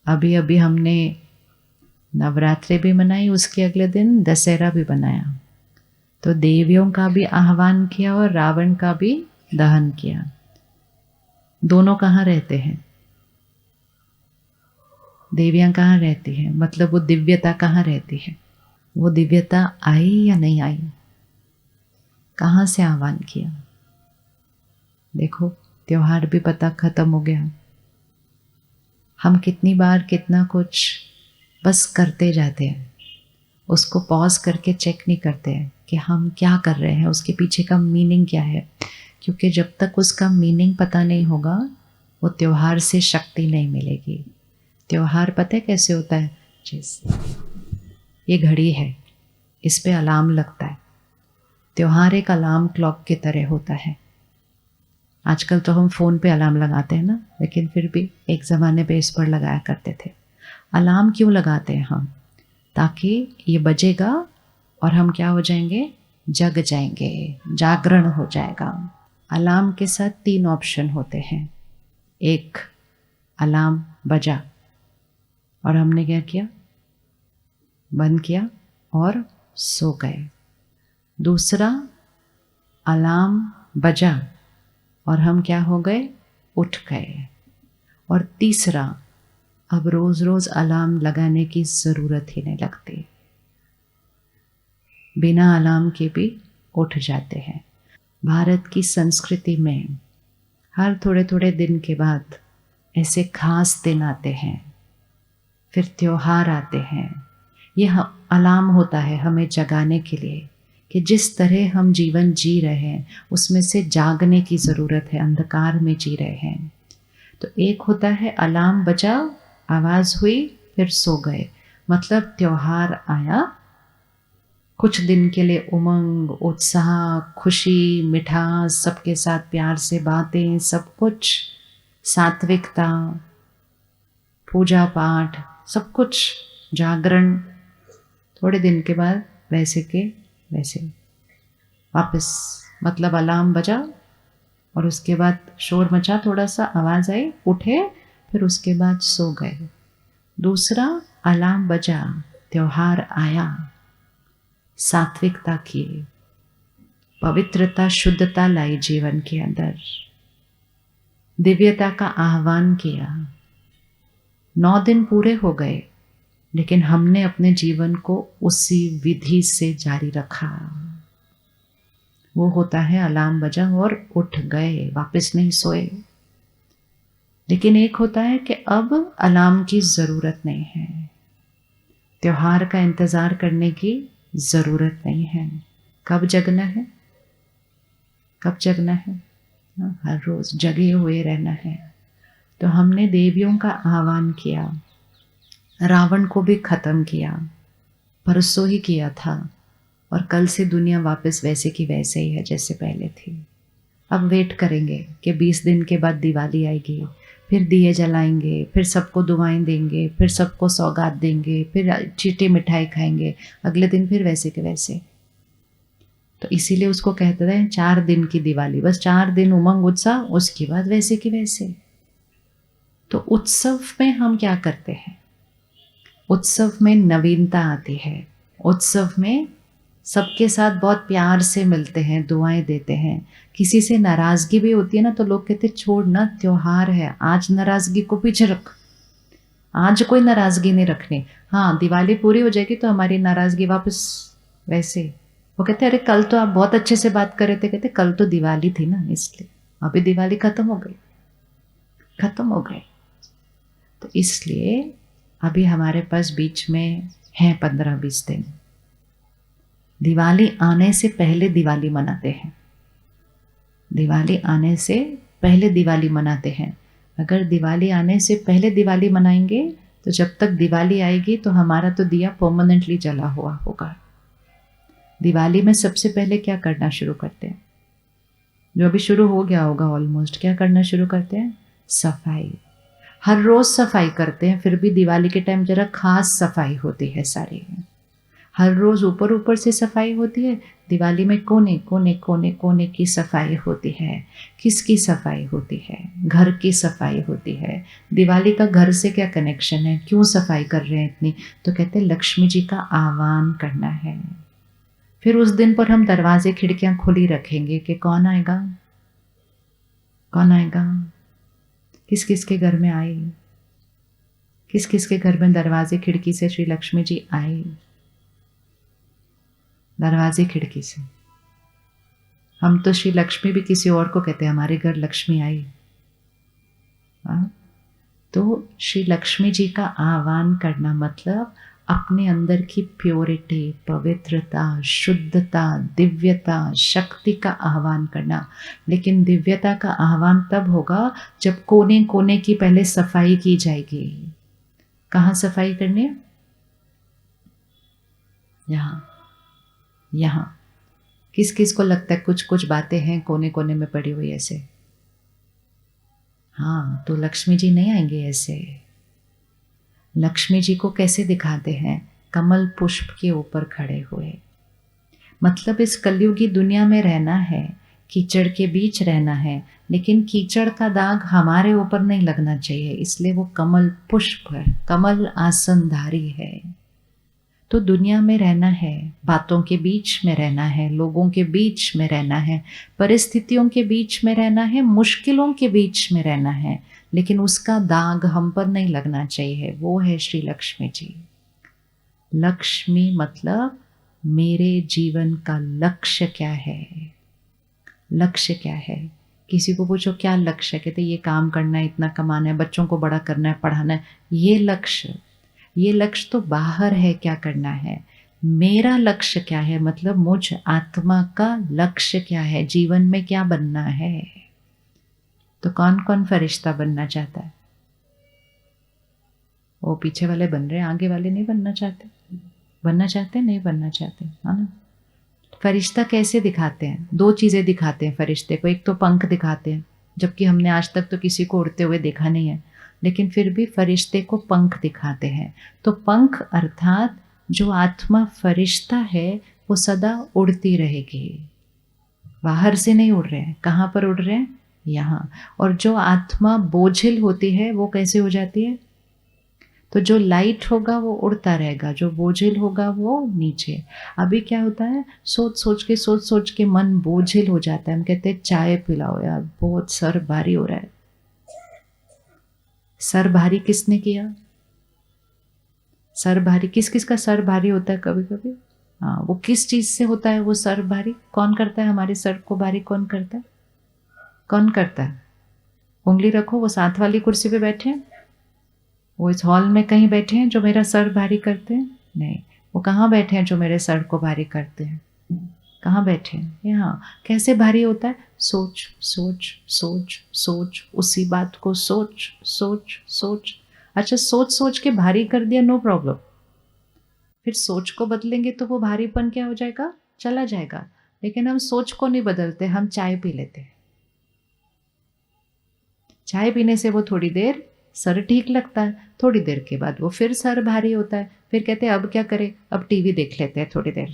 अभी अभी हमने नवरात्रि भी मनाई, उसके अगले दिन दशहरा भी मनाया। तो देवियों का भी आह्वान किया और रावण का भी दहन किया। दोनों कहाँ रहते हैं? देवियां कहाँ रहती हैं? मतलब वो दिव्यता कहाँ रहती है? वो दिव्यता आई या नहीं आई? कहाँ से आह्वान किया? देखो, त्योहार भी पता खत्म हो गया। हम कितनी बार कितना कुछ बस करते जाते हैं, उसको पॉज करके चेक नहीं करते हैं कि हम क्या कर रहे हैं, उसके पीछे का मीनिंग क्या है। क्योंकि जब तक उसका मीनिंग पता नहीं होगा, वो त्योहार से शक्ति नहीं मिलेगी। त्योहार पता है कैसे होता है? जैसे ये घड़ी है, इस पे अलार्म लगता है। त्योहार एक अलार्म क्लॉक की तरह होता है। आजकल तो हम फ़ोन पे अलार्म लगाते हैं ना, लेकिन फिर भी एक ज़माने पे इस पर लगाया करते थे। अलार्म क्यों लगाते हैं हम? ताकि ये बजेगा और हम क्या हो जाएंगे? जग जाएंगे, जागरण हो जाएगा। अलार्म के साथ 3 ऑप्शन होते हैं। एक, अलार्म बजा और हमने क्या किया? बंद किया और सो गए। दूसरा, अलार्म बजा और हम क्या हो गए? उठ गए। और तीसरा, अब रोज़ रोज़ अलार्म लगाने की ज़रूरत ही नहीं लगती, बिना अलार्म के भी उठ जाते हैं। भारत की संस्कृति में हर थोड़े थोड़े दिन के बाद ऐसे खास दिन आते हैं, फिर त्योहार आते हैं। यह अलार्म होता है हमें जगाने के लिए कि जिस तरह हम जीवन जी रहे हैं उसमें से जागने की ज़रूरत है, अंधकार में जी रहे हैं। तो एक होता है अलार्म बजा, आवाज़ हुई, फिर सो गए, मतलब त्योहार आया, कुछ दिन के लिए उमंग, उत्साह, खुशी, मिठास, सबके साथ प्यार से बातें, सब कुछ, सात्विकता, पूजा पाठ, सब कुछ, जागरण। थोड़े दिन के बाद वैसे के वैसे वापस, मतलब अलार्म बजा और उसके बाद शोर मचा, थोड़ा सा आवाज़ आई, उठे, फिर उसके बाद सो गए। दूसरा, अलार्म बजा, त्योहार आया, सात्विकता की, पवित्रता, शुद्धता लाई जीवन के अंदर, दिव्यता का आह्वान किया। 9 दिन पूरे हो गए, लेकिन हमने अपने जीवन को उसी विधि से जारी रखा। वो होता है अलार्म बजा और उठ गए, वापस नहीं सोए। लेकिन एक होता है कि अब अलार्म की ज़रूरत नहीं है, त्योहार का इंतज़ार करने की ज़रूरत नहीं है। कब जगना है? कब जगना है? हर रोज़ जगे हुए रहना है। तो हमने देवियों का आह्वान किया, रावण को भी ख़त्म किया, परसों ही किया था, और कल से दुनिया वापस वैसे की वैसे ही है जैसे पहले थी। अब वेट करेंगे कि 20 दिन के बाद दिवाली आएगी, फिर दिए जलाएंगे, फिर सबको दुआएं देंगे, फिर सबको सौगात देंगे, फिर चीटी मिठाई खाएंगे, अगले दिन फिर वैसे के वैसे। तो इसीलिए उसको कहते हैं 4 दिन की दिवाली, बस 4 दिन उमंग उत्साह, उसके बाद वैसे के वैसे। तो उत्सव में हम क्या करते हैं? उत्सव में नवीनता आती है, उत्सव में सबके साथ बहुत प्यार से मिलते हैं, दुआएं देते हैं। किसी से नाराज़गी भी होती है ना, तो लोग कहते छोड़ ना, त्योहार है, आज नाराज़गी को पीछे रख, आज कोई नाराज़गी नहीं रखनी। हाँ, दिवाली पूरी हो जाएगी तो हमारी नाराज़गी वापस वैसे। वो कहते अरे कल तो आप बहुत अच्छे से बात कर रहे थे। कहते कल तो दिवाली थी ना, इसलिए अभी दिवाली ख़त्म हो गई, ख़त्म हो गई। तो इसलिए अभी हमारे पास बीच में है 15-20 दिन। दिवाली आने से पहले दिवाली मनाते हैं, दिवाली आने से पहले दिवाली मनाते हैं। अगर दिवाली आने से पहले दिवाली मनाएंगे तो जब तक दिवाली आएगी तो हमारा तो दिया परमानेंटली जला हुआ होगा। दिवाली में सबसे पहले क्या करना शुरू करते हैं? जो अभी शुरू हो गया होगा ऑलमोस्ट, क्या करना शुरू करते हैं? सफाई। हर रोज़ सफाई करते हैं, फिर भी दिवाली के टाइम जरा खास सफाई होती है सारी। हर रोज ऊपर ऊपर से सफाई होती है, दिवाली में कोने कोने कोने कोने की सफाई होती है। किसकी सफाई होती है? घर की सफाई होती है। दिवाली का घर से क्या कनेक्शन है? क्यों सफाई कर रहे हैं इतनी? तो कहते हैं लक्ष्मी जी का आह्वान करना है। फिर उस दिन पर हम दरवाजे खिड़कियां खुली रखेंगे कि कौन आएगा, कौन आएगा, किस किस के घर में आए, किस किस के घर में दरवाजे खिड़की से श्री लक्ष्मी जी आए। दरवाजे खिड़की से। हम तो श्री लक्ष्मी भी किसी और को कहते हैं, हमारे घर लक्ष्मी आई। तो श्री लक्ष्मी जी का आह्वान करना मतलब अपने अंदर की प्योरिटी, पवित्रता, शुद्धता, दिव्यता, शक्ति का आह्वान करना। लेकिन दिव्यता का आह्वान तब होगा जब कोने कोने की पहले सफाई की जाएगी। कहाँ सफाई करनी है? यहाँ, यहाँ। किस किस को लगता है कुछ कुछ बातें हैं कोने कोने में पड़ी हुई ऐसे? हाँ, तो लक्ष्मी जी नहीं आएंगे ऐसे। लक्ष्मी जी को कैसे दिखाते हैं? कमल पुष्प के ऊपर खड़े हुए। मतलब इस कलयुगी दुनिया में रहना है, कीचड़ के बीच रहना है, लेकिन कीचड़ का दाग हमारे ऊपर नहीं लगना चाहिए, इसलिए वो कमल पुष्प है, कमल आसनधारी है। तो दुनिया में रहना है, बातों के बीच में रहना है, लोगों के बीच में रहना है, परिस्थितियों के बीच में रहना है, मुश्किलों के बीच में रहना है, लेकिन उसका दाग हम पर नहीं लगना चाहिए। वो है श्री लक्ष्मी जी। लक्ष्मी मतलब मेरे जीवन का लक्ष्य क्या है? लक्ष्य क्या है? किसी को पूछो क्या लक्ष्य, कहते ये काम करना है, इतना कमाना है, बच्चों को बड़ा करना है, पढ़ाना है, ये लक्ष्य। ये लक्ष्य तो बाहर है, क्या करना है। मेरा लक्ष्य क्या है? मतलब मुझ आत्मा का लक्ष्य क्या है, जीवन में क्या बनना है। तो कौन कौन फरिश्ता बनना चाहता है? वो पीछे वाले बन रहे हैं, आगे वाले नहीं बनना चाहते। बनना चाहते नहीं बनना चाहते, है ना। फरिश्ता कैसे दिखाते हैं? दो चीज़ें दिखाते हैं फरिश्ते को। एक तो पंख दिखाते हैं, जबकि हमने आज तक तो किसी को उड़ते हुए देखा नहीं है, लेकिन फिर भी फरिश्ते को पंख दिखाते हैं। तो पंख अर्थात जो आत्मा फरिश्ता है वो सदा उड़ती रहेगी, बाहर से नहीं उड़ रहे हैं। कहाँ पर उड़ रहे हैं? यहाँ। और जो आत्मा बोझिल होती है वो कैसे हो जाती है? तो जो लाइट होगा वो उड़ता रहेगा, जो बोझिल होगा वो नीचे। अभी क्या होता है, सोच सोच के मन बोझिल हो जाता है। हम कहते हैं चाय पिलाओ यार, बहुत सर भारी हो रहा है। सर भारी किसने किया? सर भारी किस किस का सर भारी होता है कभी कभी? हाँ, वो किस चीज से होता है वो सर भारी? कौन करता है हमारे सर को भारी? कौन करता है? कौन करता है? उंगली रखो, वो साथ वाली कुर्सी पे बैठे हैं, वो इस हॉल में कहीं बैठे हैं जो मेरा सर भारी करते हैं? नहीं। वो कहाँ बैठे हैं जो मेरे सर को भारी करते हैं? कहाँ बैठे हैं? यहाँ। कैसे भारी होता है? सोच सोच सोच सोच, उसी बात को सोच सोच सोच। अच्छा, सोच सोच के भारी कर दिया, नो प्रॉब्लम। फिर सोच को बदलेंगे तो वो भारीपन क्या हो जाएगा? चला जाएगा। लेकिन हम सोच को नहीं बदलते, हम चाय पी लेते हैं। चाय पीने से वो थोड़ी देर सर ठीक लगता है, थोड़ी देर के बाद वो फिर सर भारी होता है। फिर कहते हैं अब क्या करें, अब टीवी देख लेते हैं थोड़ी देर।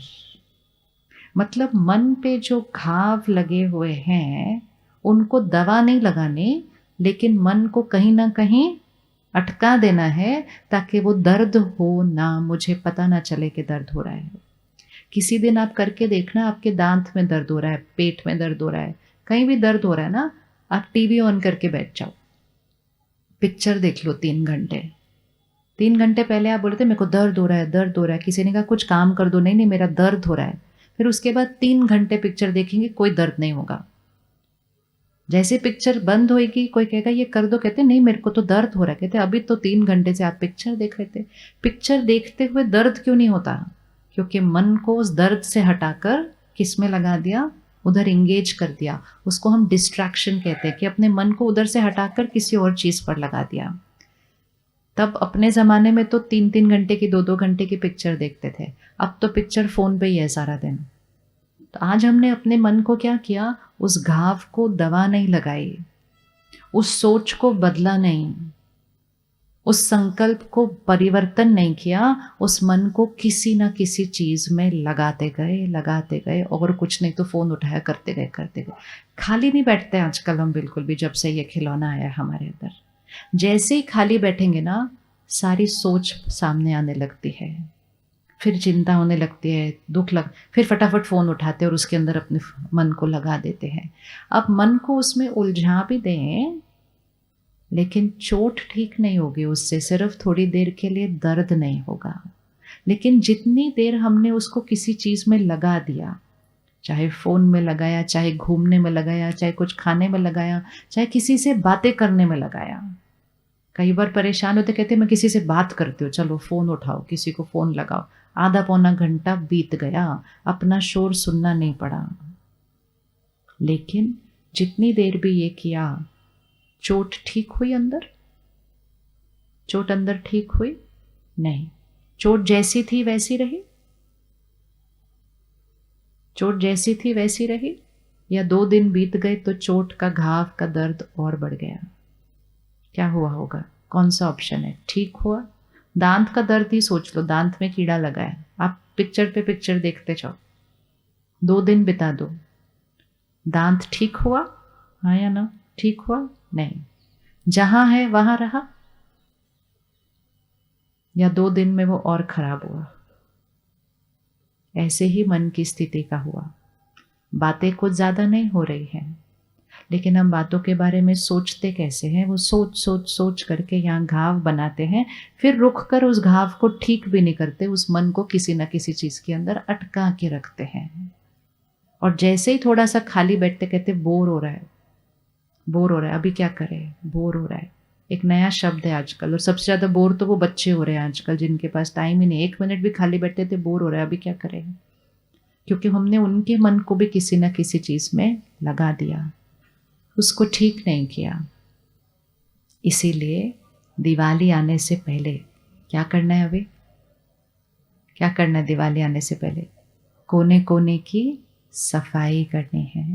मतलब मन पे जो घाव लगे हुए हैं उनको दवा नहीं लगानी, लेकिन मन को कहीं ना कहीं अटका देना है ताकि वो दर्द हो ना, मुझे पता ना चले कि दर्द हो रहा है। किसी दिन आप करके देखना, आपके दांत में दर्द हो रहा है, पेट में दर्द हो रहा है, कहीं भी दर्द हो रहा है ना, आप टीवी ऑन करके बैठ जाओ, पिक्चर देख लो 3 घंटे। 3 घंटे पहले आप बोले थे मेरे को दर्द हो रहा है, दर्द हो रहा है, किसी ने कहा कुछ काम कर दो, नहीं नहीं मेरा दर्द हो रहा है। फिर उसके बाद 3 घंटे पिक्चर देखेंगे, कोई दर्द नहीं होगा। जैसे पिक्चर बंद होएगी कोई कहेगा ये कर दो, कहते नहीं मेरे को तो दर्द हो रहा है, कहते अभी तो 3 घंटे से आप पिक्चर देख रहे थे। पिक्चर देखते हुए दर्द क्यों नहीं होता? क्योंकि मन को उस दर्द से हटाकर किस में लगा दिया? उधर इंगेज कर दिया। उसको हम डिस्ट्रैक्शन कहते हैं, कि अपने मन को उधर से हटाकर किसी और चीज़ पर लगा दिया। तब अपने ज़माने में तो 3-3 घंटे की, 2-2 घंटे की पिक्चर देखते थे। अब तो पिक्चर फ़ोन पे ही है सारा दिन। तो आज हमने अपने मन को क्या किया? उस घाव को दवा नहीं लगाई, उस सोच को बदला नहीं, उस संकल्प को परिवर्तन नहीं किया, उस मन को किसी ना किसी चीज में लगाते गए और कुछ नहीं तो फोन उठाया करते गए। खाली नहीं बैठते आजकल हम बिल्कुल भी, जब से ये खिलौना आया है हमारे अंदर। जैसे ही खाली बैठेंगे ना, सारी सोच सामने आने लगती है, फिर चिंता होने लगती है, फिर फटाफट फ़ोन उठाते हैं और उसके अंदर अपने मन को लगा देते हैं। अब मन को उसमें उलझा भी दें, लेकिन चोट ठीक नहीं होगी उससे, सिर्फ थोड़ी देर के लिए दर्द नहीं होगा। लेकिन जितनी देर हमने उसको किसी चीज़ में लगा दिया, चाहे फ़ोन में लगाया, चाहे घूमने में लगाया, चाहे कुछ खाने में लगाया, चाहे किसी से बातें करने में लगाया। कई बार परेशान होते, कहते मैं किसी से बात करती हूँ, चलो फ़ोन उठाओ, किसी को फ़ोन लगाओ। आधा पौना घंटा बीत गया, अपना शोर सुनना नहीं पड़ा। लेकिन जितनी देर भी ये किया, चोट ठीक हुई अंदर? चोट अंदर ठीक हुई? नहीं। चोट जैसी थी वैसी रही? चोट जैसी थी वैसी रही, या 2 दिन बीत गए तो चोट का घाव का दर्द और बढ़ गया? क्या हुआ होगा? कौन सा ऑप्शन है? ठीक हुआ? दांत का दर्द ही सोच लो, दांत में कीड़ा लगा है, आप पिक्चर पे पिक्चर देखते जाओ, 2 दिन बिता दो, दांत ठीक हुआ? हाँ या ना? ठीक हुआ? नहीं। जहां है वहां रहा, या 2 दिन में वो और खराब हुआ? ऐसे ही मन की स्थिति का हुआ। बातें कुछ ज्यादा नहीं हो रही हैं, लेकिन हम बातों के बारे में सोचते कैसे हैं? वो सोच करके यहाँ घाव बनाते हैं, फिर रुक कर उस घाव को ठीक भी नहीं करते, उस मन को किसी न किसी चीज के अंदर अटका के रखते हैं। और जैसे ही थोड़ा सा खाली बैठते, कहते बोर हो रहा है, अभी क्या करें, बोर हो रहा है। एक नया शब्द है आजकल, और सबसे ज्यादा बोर तो वो बच्चे हो रहे हैं आजकल, जिनके पास टाइम ही नहीं, 1 मिनट भी खाली बैठते थे, बोर हो रहा है, अभी क्या करें। क्योंकि हमने उनके मन को भी किसी न किसी चीज में लगा दिया, उसको ठीक नहीं किया। इसीलिए दिवाली आने से पहले क्या करना है? अभी क्या करना है? दिवाली आने से पहले कोने कोने की सफाई करनी है।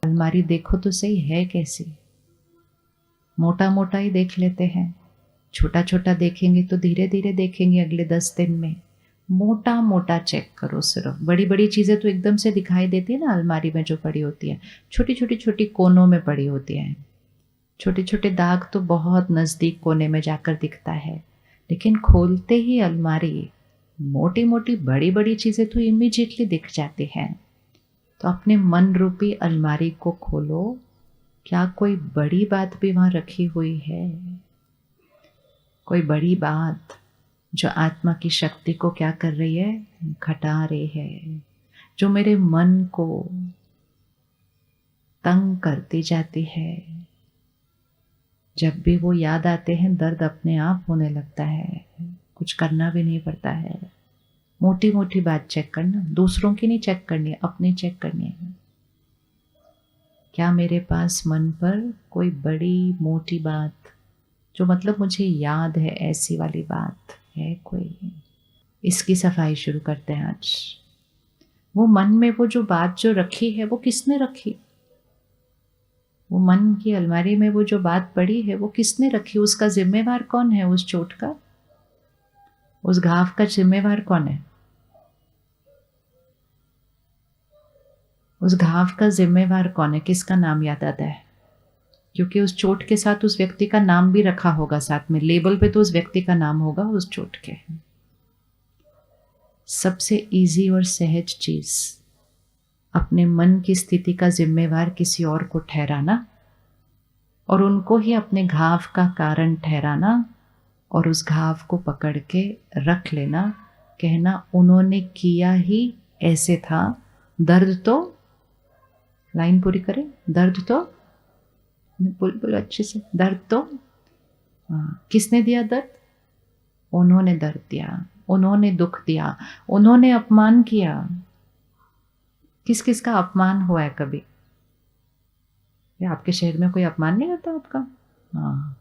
अलमारी देखो तो सही है कैसी, मोटा मोटा ही देख लेते हैं, छोटा छोटा देखेंगे तो धीरे धीरे देखेंगे अगले 10 दिन में। मोटा मोटा चेक करो, सिर्फ बड़ी बड़ी चीज़ें तो एकदम से दिखाई देती है ना अलमारी में जो पड़ी होती है, छोटी छोटी कोनों में पड़ी होती है, छोटे छोटे दाग तो बहुत नज़दीक कोने में जाकर दिखता है, लेकिन खोलते ही अलमारी मोटी मोटी बड़ी बड़ी चीज़ें तो इमीडिएटली दिख जाती हैं। तो अपने मन रूपी अलमारी को खोलो, क्या कोई बड़ी बात भी वहाँ रखी हुई है? कोई बड़ी बात जो आत्मा की शक्ति को क्या कर रही है? घटा रही है, जो मेरे मन को तंग करती जाती है। जब भी वो याद आते हैं, दर्द अपने आप होने लगता है, कुछ करना भी नहीं पड़ता है। मोटी मोटी बात चेक करना, दूसरों की नहीं चेक करनी है, अपनी चेक करनी है। क्या मेरे पास मन पर कोई बड़ी मोटी बात, जो मतलब मुझे याद है, ऐसी वाली बात है कोई? इसकी सफाई शुरू करते हैं आज। वो मन में वो जो बात जो रखी है, वो किसने रखी? वो मन की अलमारी में वो जो बात पड़ी है, वो किसने रखी? उसका जिम्मेवार कौन है? उस चोट का, उस घाव का जिम्मेवार कौन है? उस घाव का जिम्मेवार कौन है? किसका नाम याद आता है? क्योंकि उस चोट के साथ उस व्यक्ति का नाम भी रखा होगा साथ में, लेबल पे तो उस व्यक्ति का नाम होगा उस चोट के। सबसे इजी और सहज चीज, अपने मन की स्थिति का जिम्मेवार किसी और को ठहराना, और उनको ही अपने घाव का कारण ठहराना, और उस घाव को पकड़ के रख लेना, कहना उन्होंने किया ही ऐसे था। दर्द तो, लाइन पूरी करें, दर्द तो बोल अच्छे से, दर्द तो किसने दिया? दर्द उन्होंने दर्द दिया, उन्होंने दुख दिया, उन्होंने अपमान किया। किस किस का अपमान हुआ है कभी? आपके शहर में कोई अपमान नहीं होता आपका? हाँ,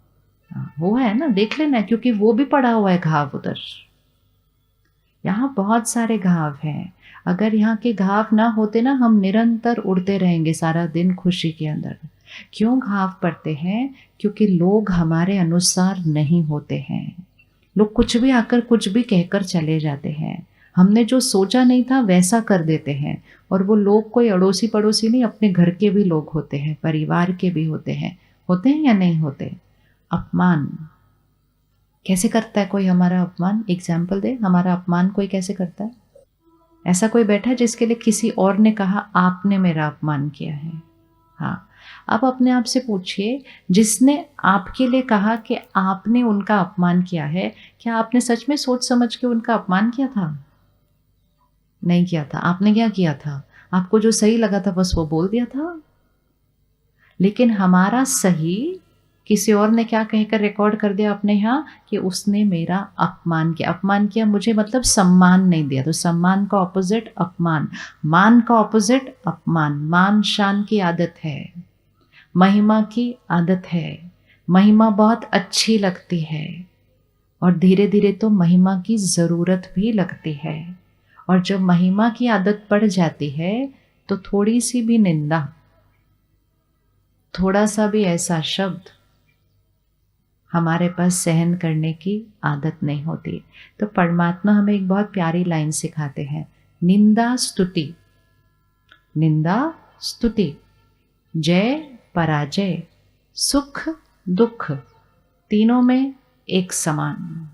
हुआ है ना, देख लेना, क्योंकि वो भी पड़ा हुआ है घाव उधर। यहाँ बहुत सारे घाव हैं। अगर यहाँ के घाव ना होते ना, हम निरंतर उड़ते रहेंगे सारा दिन खुशी के अंदर। क्यों घाव पड़ते हैं? क्योंकि लोग हमारे अनुसार नहीं होते हैं। लोग कुछ भी आकर कुछ भी कहकर चले जाते हैं। हमने जो सोचा नहीं था वैसा कर देते हैं। और वो लोग कोई अड़ोसी पड़ोसी नहीं, अपने घर के भी लोग होते हैं, परिवार के भी होते हैं या नहीं होते? अपमान कैसे करता है कोई हमारा अपमान? एग्जाम्पल दे, हमारा अपमान कोई कैसे करता है? ऐसा कोई बैठा है जिसके लिए किसी और ने कहा आपने मेरा अपमान किया है? हाँ। अब अपने आप से पूछिए, जिसने आपके लिए कहा कि आपने उनका अपमान किया है, क्या आपने सच में सोच समझ के उनका अपमान किया था? नहीं किया था। आपने क्या किया था? आपको जो सही लगा था बस वो बोल दिया था। लेकिन हमारा सही किसी और ने क्या कहकर रिकॉर्ड कर दिया अपने यहाँ कि उसने मेरा अपमान किया। अपमान किया मुझे मतलब सम्मान नहीं दिया। तो सम्मान का ऑपोजिट अपमान, मान का ऑपोजिट अपमान। मान शान की आदत है, महिमा की आदत है। महिमा बहुत अच्छी लगती है और धीरे धीरे तो महिमा की ज़रूरत भी लगती है। और जब महिमा की आदत पड़ जाती है तो थोड़ी सी भी निंदा, थोड़ा सा भी ऐसा शब्द हमारे पास सहन करने की आदत नहीं होती। तो परमात्मा हमें एक बहुत प्यारी लाइन सिखाते हैं, निंदा स्तुति, निंदा स्तुति, जय पराजय, सुख दुख, तीनों में एक समान।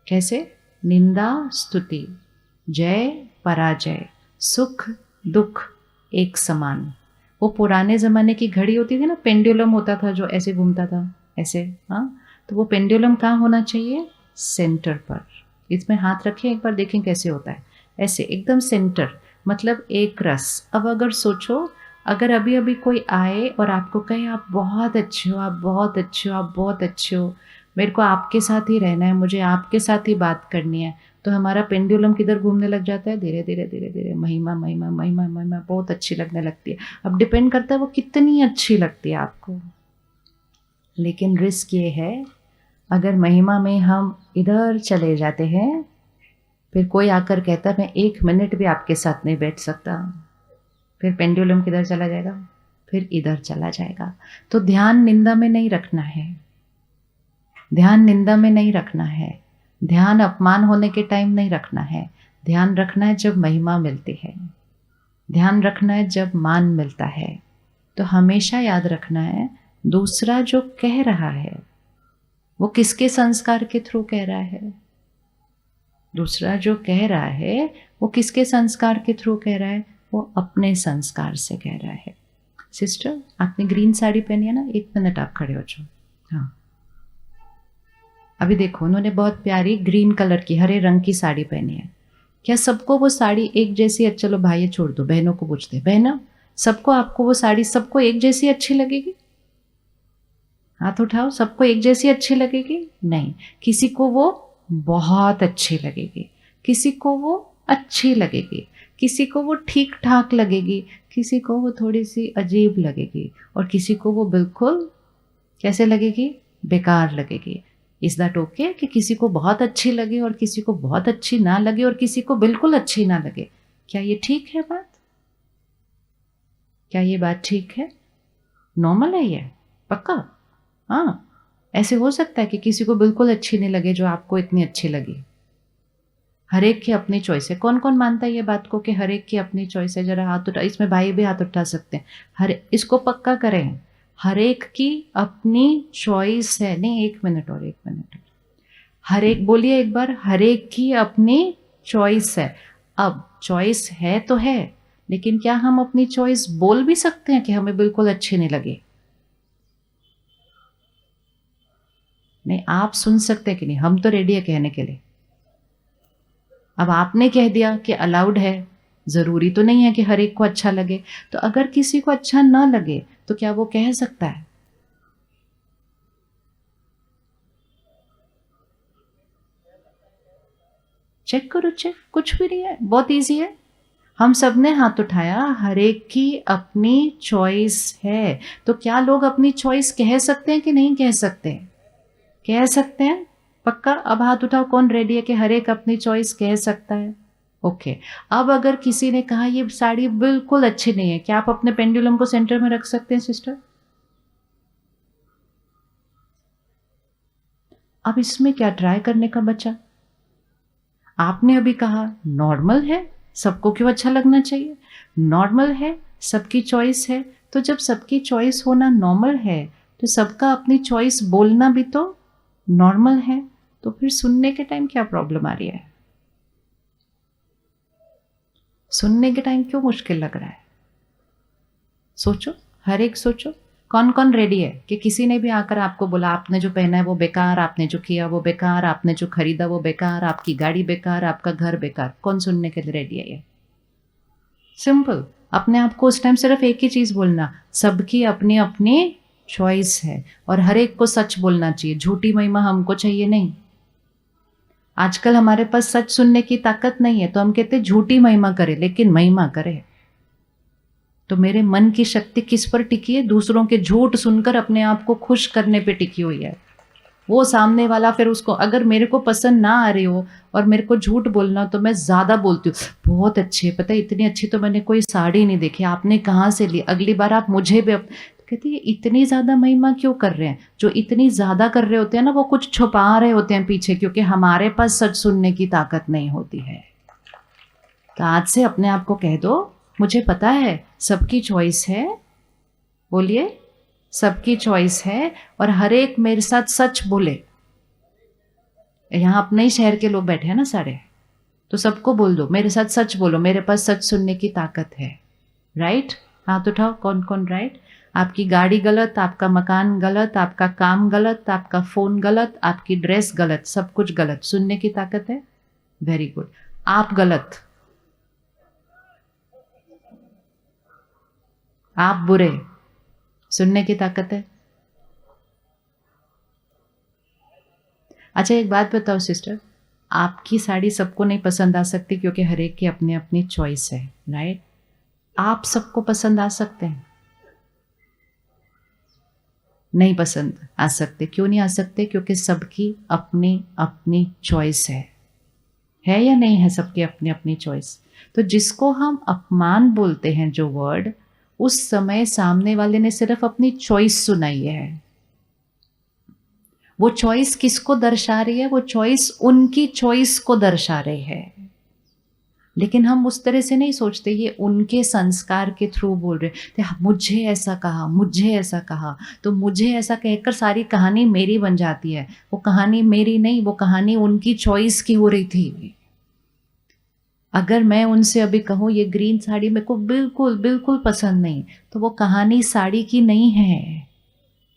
कैसे? निंदा स्तुति, जय पराजय, सुख दुख एक समान। वो पुराने ज़माने की घड़ी होती थी ना, पेंडुलम होता था जो ऐसे घूमता था, ऐसे। हाँ, तो वो पेंडुलम कहाँ होना चाहिए? सेंटर पर। इसमें हाथ रखें एक बार, देखें कैसे होता है। ऐसे एकदम सेंटर, मतलब एक रस। अब अगर सोचो, अगर अभी अभी कोई आए और आपको कहे आप बहुत अच्छे हो, आप बहुत अच्छे हो, आप बहुत अच्छे हो, मेरे को आपके साथ ही रहना है, मुझे आपके साथ ही बात करनी है, तो हमारा पेंडुलम किधर घूमने लग जाता है? धीरे धीरे धीरे धीरे महिमा महिमा महिमा महिमा बहुत अच्छी लगने लगती है। अब डिपेंड करता है वो कितनी अच्छी लगती है आपको। लेकिन रिस्क ये है, अगर महिमा में हम इधर चले जाते हैं, फिर कोई आकर कहता है मैं 1 मिनट भी आपके साथ नहीं बैठ सकता, फिर पेंडुलम किधर चला जाएगा? फिर इधर चला जाएगा। तो ध्यान निंदा में नहीं रखना है, ध्यान निंदा में नहीं रखना है, ध्यान अपमान होने के टाइम नहीं रखना है। ध्यान रखना है जब महिमा मिलती है, ध्यान रखना है जब मान मिलता है। तो हमेशा याद रखना है, दूसरा जो कह रहा है वो किसके संस्कार के थ्रू कह रहा है? दूसरा जो कह रहा है वो किसके संस्कार के थ्रू कह रहा है? वो अपने संस्कार से कह रहा है। सिस्टर, आपने ग्रीन साड़ी पहनी है ना, 1 मिनट आप खड़े हो जाओ। हाँ, अभी देखो, उन्होंने बहुत प्यारी ग्रीन कलर की, हरे रंग की साड़ी पहनी है। क्या सबको वो साड़ी एक जैसी? चलो भाई छोड़ दो, बहनों को पूछते, बहनों सबको, आपको वो साड़ी सबको एक जैसी अच्छी लगेगी? हाथ उठाओ, सबको एक जैसी अच्छी लगेगी? नहीं, किसी को वो बहुत अच्छी लगेगी, किसी को वो अच्छी लगेगी, किसी को वो ठीक ठाक लगेगी, किसी को वो थोड़ी सी अजीब लगेगी, और किसी को वो बिल्कुल कैसे लगेगी? बेकार लगेगी। इज दैट ओके कि किसी को बहुत अच्छी लगे और किसी को बहुत अच्छी ना लगे और किसी को बिल्कुल अच्छी ना लगे? क्या ये ठीक है बात? क्या ये बात ठीक है? नॉर्मल है ये? पक्का? हाँ, ऐसे हो सकता है कि किसी को बिल्कुल अच्छी नहीं लगे जो आपको इतनी अच्छी लगी। हर एक की अपनी चॉइस है। कौन कौन मानता है ये बात को कि हर एक की अपनी चॉइस है? जरा हाथ उठा, इसमें भाई भी हाथ उठा सकते हैं। इसको पक्का करें, हर एक की अपनी चॉइस है। नहीं, 1 मिनट और 1 मिनट, हर एक बोलिए एक बार, हर एक की अपनी चॉइस है। अब चॉइस है तो है, लेकिन क्या हम अपनी चॉइस बोल भी सकते हैं कि हमें बिल्कुल अच्छी नहीं लगी? नहीं, आप सुन सकते हैं कि नहीं? हम तो रेडी है कहने के लिए। अब आपने कह दिया कि अलाउड है, ज़रूरी तो नहीं है कि हर एक को अच्छा लगे। तो अगर किसी को अच्छा ना लगे तो क्या वो कह सकता है? चेक करो, चेक, कुछ भी नहीं है, बहुत इजी है। हम सब ने हाथ उठाया, हर एक की अपनी चॉइस है। तो क्या लोग अपनी चॉइस कह सकते हैं कि नहीं कह सकते? कह सकते हैं, पक्का? अब हाथ उठाओ, कौन रेडी है कि हर एक अपनी चॉइस कह सकता है? ओके। अब अगर किसी ने कहा ये साड़ी बिल्कुल अच्छी नहीं है, क्या आप अपने पेंडुलम को सेंटर में रख सकते हैं सिस्टर? अब इसमें क्या ट्राई करने का बचा? आपने अभी कहा नॉर्मल है, सबको क्यों अच्छा लगना चाहिए? नॉर्मल है, सबकी चॉइस है, तो जब सबकी चॉइस होना नॉर्मल है तो सबका अपनी चॉइस बोलना भी तो नॉर्मल है। तो फिर सुनने के टाइम क्या प्रॉब्लम आ रही है? सुनने के टाइम क्यों मुश्किल लग रहा है? सोचो, हर एक सोचो, कौन कौन रेडी है कि किसी ने भी आकर आपको बोला आपने जो पहना है वो बेकार, आपने जो किया वो बेकार, आपने जो खरीदा वो बेकार, आपकी गाड़ी बेकार, आपका घर बेकार, कौन सुनने के लिए रेडी है? ये सिंपल। अपने आप को उस टाइम सिर्फ एक ही चीज़ बोलना, सबकी अपनी अपनी चॉइस है और हर एक को सच बोलना चाहिए, झूठी महिमा हमको चाहिए नहीं। आजकल हमारे पास सच सुनने की ताकत नहीं है तो हम कहते झूठी महिमा करे, लेकिन महिमा करे। तो मेरे मन की शक्ति किस पर टिकी है? दूसरों के झूठ सुनकर अपने आप को खुश करने पे टिकी हुई है। वो सामने वाला फिर उसको, अगर मेरे को पसंद ना आ रही हो और मेरे को झूठ बोलना, तो मैं ज़्यादा बोलती हूँ, बहुत अच्छी है, पता है इतनी अच्छी तो मैंने कोई साड़ी नहीं देखी, आपने कहाँ से ली, अगली बार आप मुझे भी कहती है इतनी ज़्यादा महिमा क्यों कर रहे हैं? जो इतनी ज़्यादा कर रहे होते हैं ना, वो कुछ छुपा रहे होते हैं पीछे, क्योंकि हमारे पास सच सुनने की ताकत नहीं होती है। तो आज से अपने आप को कह दो, मुझे पता है सबकी चॉइस है, बोलिए सबकी चॉइस है, और हर एक मेरे साथ सच बोले। यहाँ अपने ही शहर के लोग बैठे हैं ना सारे, तो सबको बोल दो मेरे साथ सच बोलो, मेरे पास सच सुनने की ताकत है। राइट? हाथ उठाओ, कौन कौन राइट? आपकी गाड़ी गलत, आपका मकान गलत, आपका काम गलत, आपका फोन गलत, आपकी ड्रेस गलत, सब कुछ गलत, सुनने की ताकत है। Very good. आप गलत, आप बुरे, सुनने की ताकत है। अच्छा एक बात बताओ सिस्टर, आपकी साड़ी सबको नहीं पसंद आ सकती क्योंकि हर एक की अपनी अपनी चॉइस है, राइट? आप सबको पसंद आ सकते हैं? नहीं पसंद आ सकते। क्यों नहीं आ सकते? क्योंकि सबकी अपनी अपनी चॉइस है या नहीं है? सबकी अपनी अपनी चॉइस। तो जिसको हम अपमान बोलते हैं जो वर्ड, उस समय सामने वाले ने सिर्फ अपनी चॉइस सुनाई है। वो चॉइस किसको दर्शा रही है? वो चॉइस उनकी चॉइस को दर्शा रही है। लेकिन हम उस तरह से नहीं सोचते, ये उनके संस्कार के थ्रू बोल रहे थे, मुझे ऐसा कहा, मुझे ऐसा कहा, तो मुझे ऐसा कहकर सारी कहानी मेरी बन जाती है। वो कहानी मेरी नहीं, वो कहानी उनकी चॉइस की हो रही थी। अगर मैं उनसे अभी कहूँ ये ग्रीन साड़ी मेरे को बिल्कुल बिल्कुल पसंद नहीं, तो वो कहानी साड़ी की नहीं है,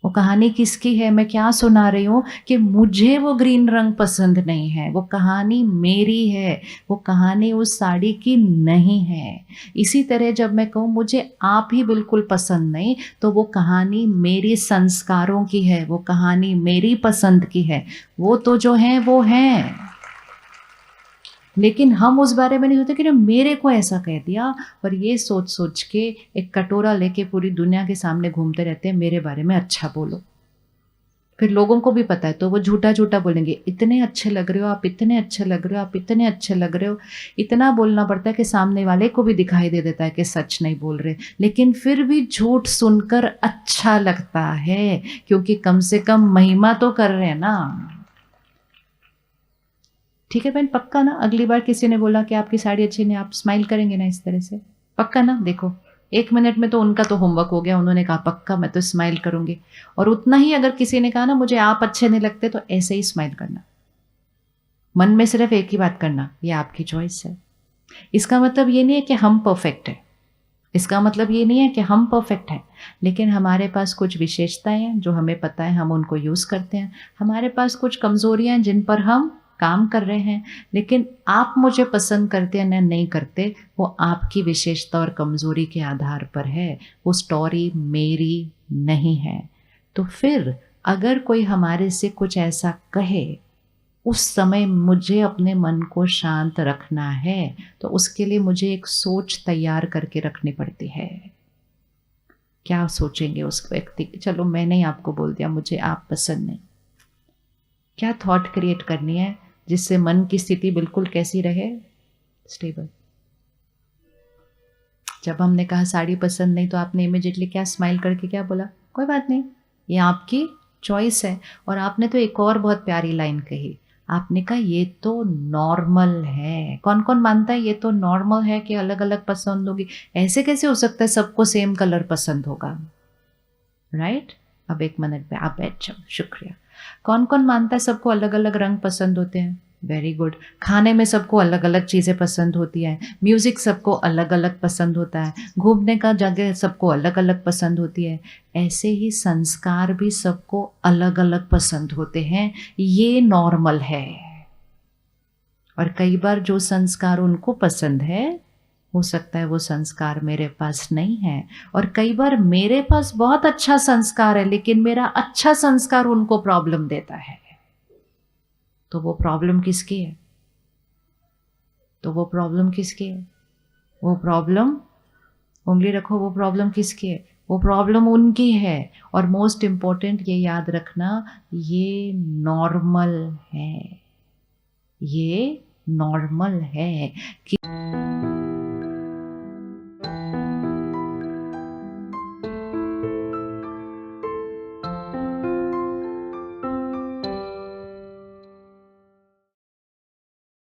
वो कहानी किसकी है? मैं क्या सुना रही हूँ कि मुझे वो ग्रीन रंग पसंद नहीं है, वो कहानी मेरी है, वो कहानी उस साड़ी की नहीं है। इसी तरह जब मैं कहूँ मुझे आप ही बिल्कुल पसंद नहीं, तो वो कहानी मेरी संस्कारों की है, वो कहानी मेरी पसंद की है। वो तो जो है वो है, लेकिन हम उस बारे में नहीं सोचते कि मेरे को ऐसा कह दिया, और ये सोच सोच के एक कटोरा लेके पूरी दुनिया के सामने घूमते रहते हैं, मेरे बारे में अच्छा बोलो। फिर लोगों को भी पता है तो वो झूठा झूठा बोलेंगे, इतने अच्छे लग रहे हो आप, इतने अच्छे लग रहे हो आप, इतने अच्छे लग रहे हो। इतना बोलना पड़ता है कि सामने वाले को भी दिखाई दे देता है कि सच नहीं बोल रहे, लेकिन फिर भी झूठ सुनकर अच्छा लगता है, क्योंकि कम से कम महिमा तो कर रहे हैं ना। ठीक है बहन, पक्का ना? अगली बार किसी ने बोला कि आपकी साड़ी अच्छी नहीं, आप स्माइल करेंगे ना इस तरह से? पक्का ना? देखो 1 मिनट में तो उनका तो होमवर्क हो गया, उन्होंने कहा पक्का मैं तो स्माइल करूंगी। और उतना ही अगर किसी ने कहा ना मुझे आप अच्छे नहीं लगते, तो ऐसे ही स्माइल करना, मन में सिर्फ एक ही बात करना, ये आपकी चॉइस है। इसका मतलब ये नहीं है कि हम परफेक्ट है, इसका मतलब ये नहीं है कि हम परफेक्ट हैं, लेकिन हमारे पास कुछ विशेषताएं हैं जो हमें पता है, हम उनको यूज़ करते हैं। हमारे पास कुछ कमज़ोरियां हैं जिन पर हम काम कर रहे हैं, लेकिन आप मुझे पसंद करते हैं या नहीं करते, वो आपकी विशेषता और कमज़ोरी के आधार पर है, वो स्टोरी मेरी नहीं है। तो फिर अगर कोई हमारे से कुछ ऐसा कहे, उस समय मुझे अपने मन को शांत रखना है, तो उसके लिए मुझे एक सोच तैयार करके रखनी पड़ती है। क्या सोचेंगे उस व्यक्ति? चलो मैंने ही आपको बोल दिया मुझे आप पसंद नहीं, क्या थॉट क्रिएट करनी है जिससे मन की स्थिति बिल्कुल कैसी रहे? स्टेबल। जब हमने कहा साड़ी पसंद नहीं, तो आपने इमिजिएटली क्या स्माइल करके क्या बोला? कोई बात नहीं, ये आपकी चॉइस है। और आपने तो एक और बहुत प्यारी लाइन कही, आपने कहा ये तो नॉर्मल है। कौन कौन मानता है ये तो नॉर्मल है कि अलग अलग पसंद होगी? ऐसे कैसे हो सकता है सबको सेम कलर पसंद होगा, राइट? अब 1 मिनट में आप बैठ जाओ, शुक्रिया। कौन कौन मानता है सबको अलग अलग रंग पसंद होते हैं? Very good. खाने में सबको अलग अलग चीज़ें पसंद होती हैं, म्यूज़िक सबको अलग अलग पसंद होता है, घूमने का जगह सबको अलग अलग पसंद होती है। ऐसे ही संस्कार भी सबको अलग अलग पसंद होते हैं, ये नॉर्मल है। और कई बार जो संस्कार उनको पसंद है, हो सकता है वो संस्कार मेरे पास नहीं है। और कई बार मेरे पास बहुत अच्छा संस्कार है लेकिन मेरा अच्छा संस्कार उनको प्रॉब्लम देता है। तो वो प्रॉब्लम किसकी है? वो प्रॉब्लम, उंगली रखो, वो प्रॉब्लम किसकी है? वो प्रॉब्लम उनकी है। और मोस्ट इम्पोर्टेंट ये याद रखना, ये नॉर्मल है, ये नॉर्मल है कि